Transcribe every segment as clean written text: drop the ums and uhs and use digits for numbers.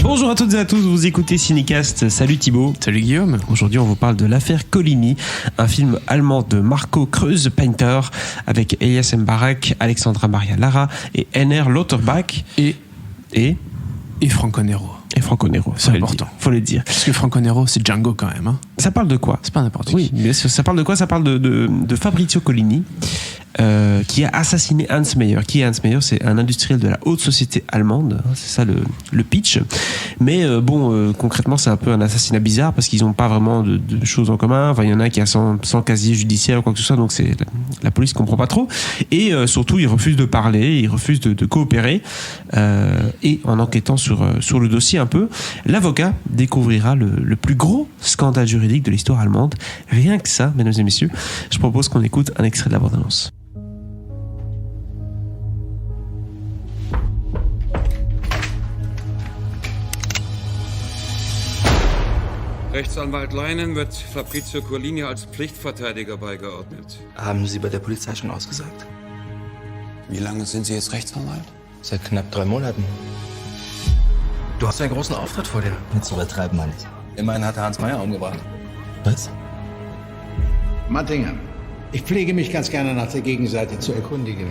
Bonjour à toutes et à tous, vous écoutez Cinécast. Salut Thibaut. Salut Guillaume. Aujourd'hui on vous parle de l'affaire Coligny, un film allemand de Marco Kreuze-Painter avec Elias Mbarek, Alexandra Maria Lara et Henner Lauterbach et Franco Nero. Et Franco Nero, c'est important. Faut le dire. Parce que Franco Nero, c'est Django quand même. Hein. Ça parle de quoi ? C'est pas n'importe qui. Oui, mais ça parle de quoi ? Ça parle de Fabrizio Coligny, qui a assassiné Hans Meyer. Qui est Hans Meyer ? C'est un industriel de la haute société allemande. C'est ça le pitch. Mais concrètement, c'est un peu un assassinat bizarre parce qu'ils n'ont pas vraiment de choses en commun. Enfin, il y en a qui a sans casier judiciaire ou quoi que ce soit, donc la police ne comprend pas trop. Et surtout, ils refusent de parler, ils refusent de coopérer. Et en enquêtant sur le dossier un peu, l'avocat découvrira le plus gros scandale juridique de l'histoire allemande. Rien que ça, mesdames et messieurs, je propose qu'on écoute un extrait de la bande-annonce. Rechtsanwalt Leinen wird Fabrizio Coligny als Pflichtverteidiger beigeordnet. Haben Sie bei der Polizei schon ausgesagt? Wie lange sind Sie jetzt Rechtsanwalt? Seit knapp 3 Monaten. Du hast einen großen Auftritt vor dir. Jetzt übertreiben wir nicht. Immerhin hat er Hans Meyer umgebracht. Was? Mattinger, ich pflege mich ganz gerne nach der Gegenseite zu erkundigen.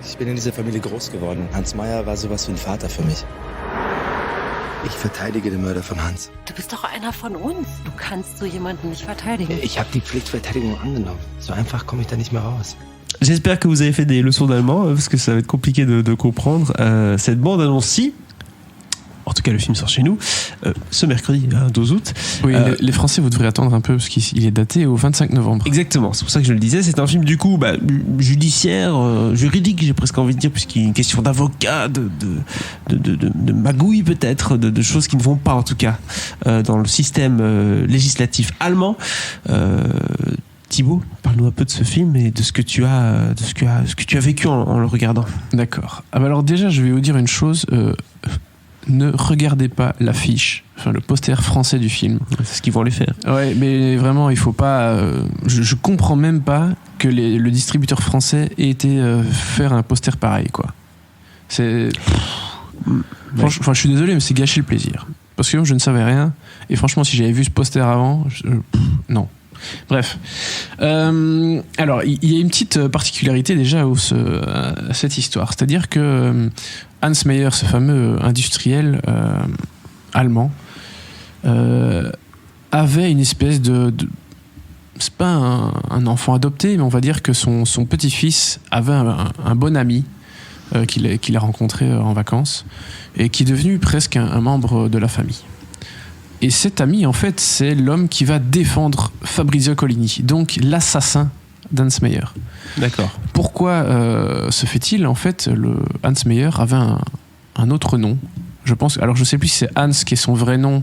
Ich bin in dieser Familie groß geworden. Hans Meyer war sowas wie ein Vater für mich. Ich verteidige den Mörder von Hans. Du bist doch einer von uns. Du kannst so jemanden nicht verteidigen. Ich habe die Pflichtverteidigung angenommen. So einfach komme ich da nicht mehr raus. J'espère que vous avez fait des leçons d'allemand parce que ça va être compliqué de comprendre cette bande-annonce-ci. En tout cas, le film sort chez nous ce mercredi, 12 août. Oui, les Français, vous devrez attendre un peu parce qu'il est daté au 25 novembre. Exactement, c'est pour ça que je le disais. C'est un film du coup judiciaire, juridique, j'ai presque envie de dire, puisqu'il y a une question d'avocat, de magouille peut-être, de choses qui ne vont pas en tout cas dans le système législatif allemand. Thibaut, parle-nous un peu de ce film et de ce que tu as vécu en le regardant. D'accord. Alors déjà, je vais vous dire une chose. Ne regardez pas l'affiche, le poster français du film. C'est ce qu'ils vont les faire. Ouais, mais vraiment, il faut pas. Je comprends même pas que le distributeur français ait été faire un poster pareil, quoi. C'est. Franchement, je suis désolé, mais c'est gâcher le plaisir. Parce que je ne savais rien. Et franchement, si j'avais vu ce poster avant, non. Bref. Alors, il y a une petite particularité déjà à cette histoire. C'est-à-dire que Hans Meyer, ce fameux industriel allemand, avait une espèce de c'est pas un enfant adopté, mais on va dire que son petit-fils avait un bon ami qu'il a rencontré en vacances et qui est devenu presque un membre de la famille. Et cet ami, en fait, c'est l'homme qui va défendre Fabrizio Coligny, donc l'assassin d'Hans Meyer. D'accord. Pourquoi se fait-il ? En fait, Hans Meyer avait un autre nom. Je pense. Alors, je sais plus si c'est Hans qui est son vrai nom.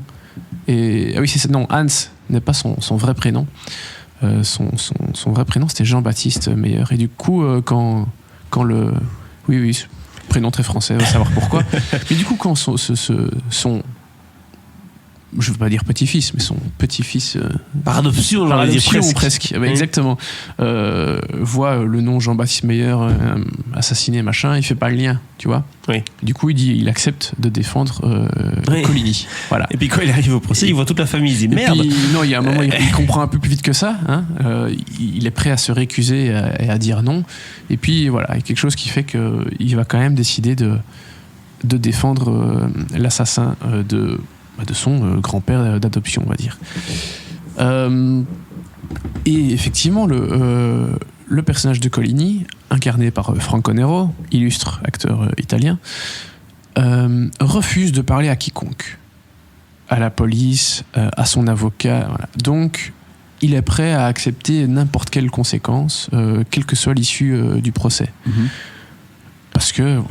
Non, Hans n'est pas son vrai prénom. Son vrai prénom, c'était Jean-Baptiste Meyer. Et du coup, quand le... Oui, prénom très français, on va savoir pourquoi. Mais du coup, quand son je ne veux pas dire petit-fils, mais son petit-fils... par adoption, par adoption presque. Oui. Exactement. Voit le nom Jean-Baptiste Meyer assassiné, machin, il ne fait pas le lien, tu vois. Oui. Du coup, il accepte de défendre Coligny. Voilà. Et puis quand il arrive au procès, il voit toute la famille, il dit merde. Puis, non, il y a un moment, il comprend un peu plus vite que ça. Hein. Il est prêt à se récuser et à dire non. Et puis voilà, il y a quelque chose qui fait qu'il va quand même décider de défendre l'assassin de son grand-père d'adoption, on va dire. Et effectivement, le personnage de Coligny, incarné par Franco Nero, illustre acteur italien, refuse de parler à quiconque, à la police, à son avocat. Voilà. Donc, il est prêt à accepter n'importe quelle conséquence, quelle que soit l'issue du procès. Mm-hmm. Parce que,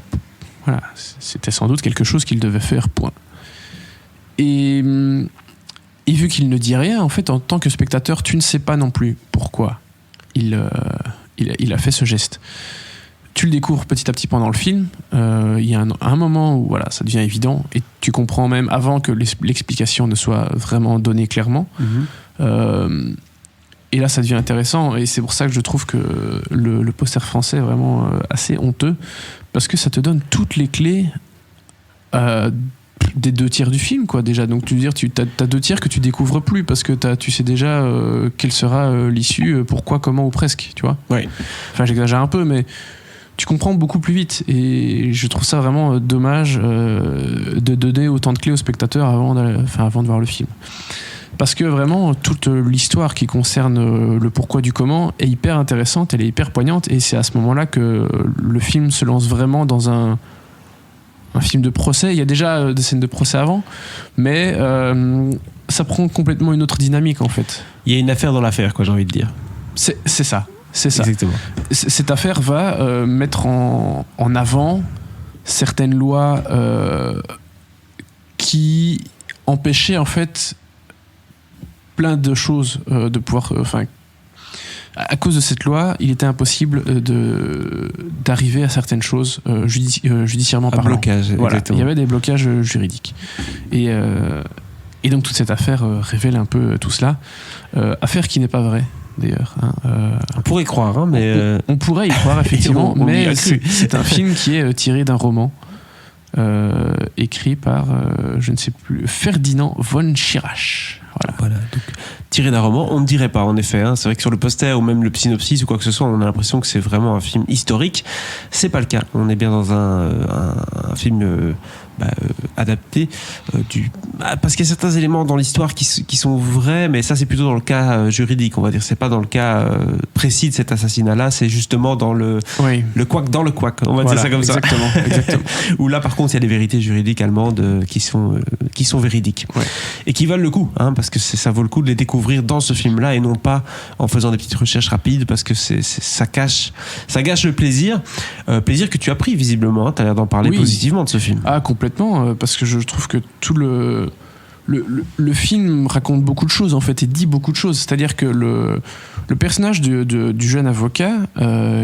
voilà, c'était sans doute quelque chose qu'il devait faire, point. Et vu qu'il ne dit rien, en fait, en tant que spectateur, tu ne sais pas non plus pourquoi il a fait ce geste. Tu le découvres petit à petit pendant le film. Il y a un moment où voilà, ça devient évident et tu comprends même avant que l'explication ne soit vraiment donnée clairement. Mm-hmm. Et là, ça devient intéressant et c'est pour ça que je trouve que le poster français est vraiment assez honteux parce que ça te donne toutes les clés des 2 tiers du film, quoi, déjà. Donc, tu veux dire, t'as 2 tiers que tu découvres plus parce que tu sais déjà quelle sera l'issue, pourquoi, comment ou presque, tu vois. Ouais. Enfin, j'exagère un peu, mais tu comprends beaucoup plus vite. Et je trouve ça vraiment dommage de donner autant de clés au spectateur avant de voir le film. Parce que vraiment, toute l'histoire qui concerne le pourquoi du comment est hyper intéressante, elle est hyper poignante, et c'est à ce moment-là que le film se lance vraiment dans un film de procès. Il y a déjà des scènes de procès avant, mais ça prend complètement une autre dynamique, en fait. Il y a une affaire dans l'affaire, quoi, j'ai envie de dire. C'est ça. C'est ça. Exactement. Cette affaire va mettre en avant certaines lois qui empêchaient, en fait, plein de choses de pouvoir. À cause de cette loi, il était impossible d'arriver à certaines choses judiciairement parlant. Blocage, voilà, exactement. il y avait des blocages juridiques. Et donc toute cette affaire révèle un peu tout cela. Affaire qui n'est pas vraie, d'ailleurs. On pourrait croire, hein, mais... On pourrait y croire, effectivement, on y mais a cru. c'est un film qui est tiré d'un roman écrit par, je ne sais plus, Ferdinand von Schirach. Voilà, donc, tiré d'un roman, on ne dirait pas, en effet. Hein. C'est vrai que sur le poster ou même le synopsis ou quoi que ce soit, on a l'impression que c'est vraiment un film historique. C'est pas le cas. On est bien dans un film adapté parce qu'il y a certains éléments dans l'histoire qui sont vrais, mais ça c'est plutôt dans le cas juridique, on va dire. C'est pas dans le cas précis de cet assassinat-là, c'est justement dans le couac dans le couac, on va dire ça comme exactement, ça. Exactement. Où là par contre il y a des vérités juridiques allemandes qui sont véridiques et qui valent le coup, hein, parce que ça vaut le coup de les découvrir dans ce film-là et non pas en faisant des petites recherches rapides, parce que ça gâche le plaisir que tu as pris visiblement, hein. Tu as l'air d'en parler positivement de ce film. Ah, complètement, parce que je trouve que tout le film raconte beaucoup de choses, en fait, et dit beaucoup de choses. C'est-à-dire que le personnage du jeune avocat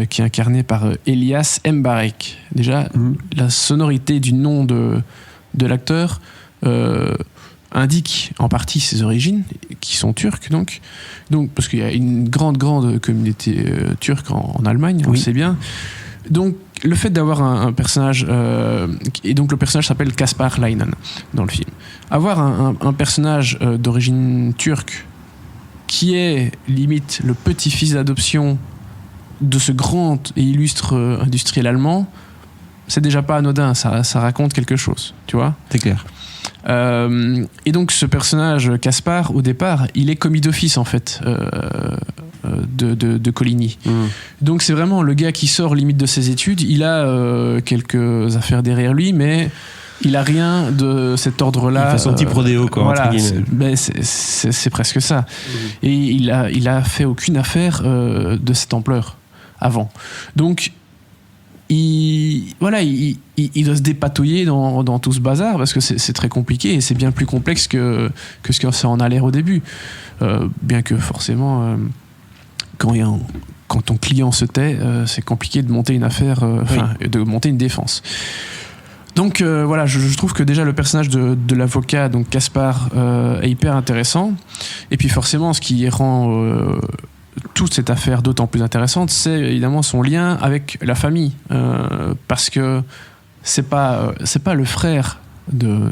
qui est incarné par Elias Mbarek, déjà la sonorité du nom de l'acteur indique en partie ses origines, qui sont turques, donc parce qu'il y a une grande communauté turque en Allemagne, on le sait bien. Donc le fait d'avoir un personnage, et donc le personnage s'appelle Kaspar Leinen dans le film, avoir un personnage d'origine turque qui est limite le petit-fils d'adoption de ce grand et illustre industriel allemand, c'est déjà pas anodin, ça raconte quelque chose, tu vois. C'est clair. Et donc ce personnage Kaspar, au départ, il est commis d'office, en fait, de Coligny. Donc c'est vraiment le gars qui sort limite de ses études. Il a quelques affaires derrière lui, mais il a rien de cet ordre-là. Il fait son petit prodéo, quoi. Voilà, c'est presque ça. Et il a fait aucune affaire de cette ampleur avant. Donc il doit se dépatouiller dans tout ce bazar, parce que c'est très compliqué et c'est bien plus complexe que ce que ça en a l'air au début. Bien que forcément, quand ton client se tait, c'est compliqué de monter une affaire, de monter une défense. Donc voilà, je trouve que déjà le personnage de l'avocat, donc Kaspar, est hyper intéressant. Et puis forcément, ce qui rend toute cette affaire d'autant plus intéressante, c'est évidemment son lien avec la famille, parce que c'est pas le frère de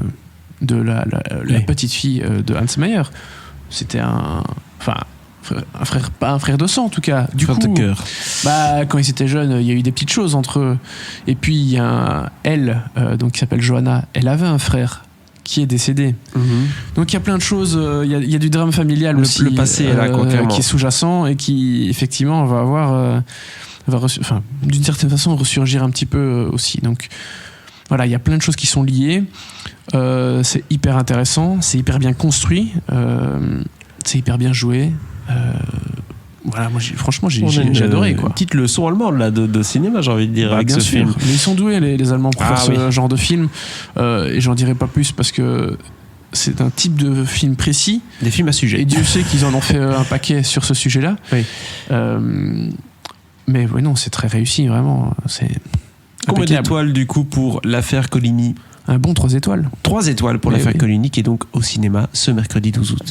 la petite fille de Hans Meyer. C'était un frère, pas un frère de sang en tout cas. Du frère coup, de cœur. Quand ils étaient jeunes, il y a eu des petites choses entre eux. Et puis il y a donc qui s'appelle Johanna. Elle avait un frère qui est décédé. Donc il y a plein de choses. Il y a du drame familial aussi. Le passé là, qui est sous-jacent et qui effectivement va avoir, d'une certaine façon, ressurgir un petit peu aussi. Donc voilà, il y a plein de choses qui sont liées. C'est hyper intéressant, c'est hyper bien construit, c'est hyper bien joué. Voilà, moi franchement j'ai adoré, quoi. Une petite leçon allemande là de cinéma, j'ai envie de dire, avec bien ce sûr. film. Mais ils sont doués les Allemands pour faire ce genre de film, et j'en dirai pas plus parce que c'est un type de film précis. Des films à sujet. Et Dieu sait qu'ils en ont fait un paquet sur ce sujet-là. Oui. Mais ouais, non, c'est très réussi, vraiment. C'est combien impeccable. d'étoiles du coup pour l'affaire Coligny? Un bon 3 étoiles. 3 étoiles pour l'affaire Coligny, qui est donc au cinéma ce mercredi 12 août.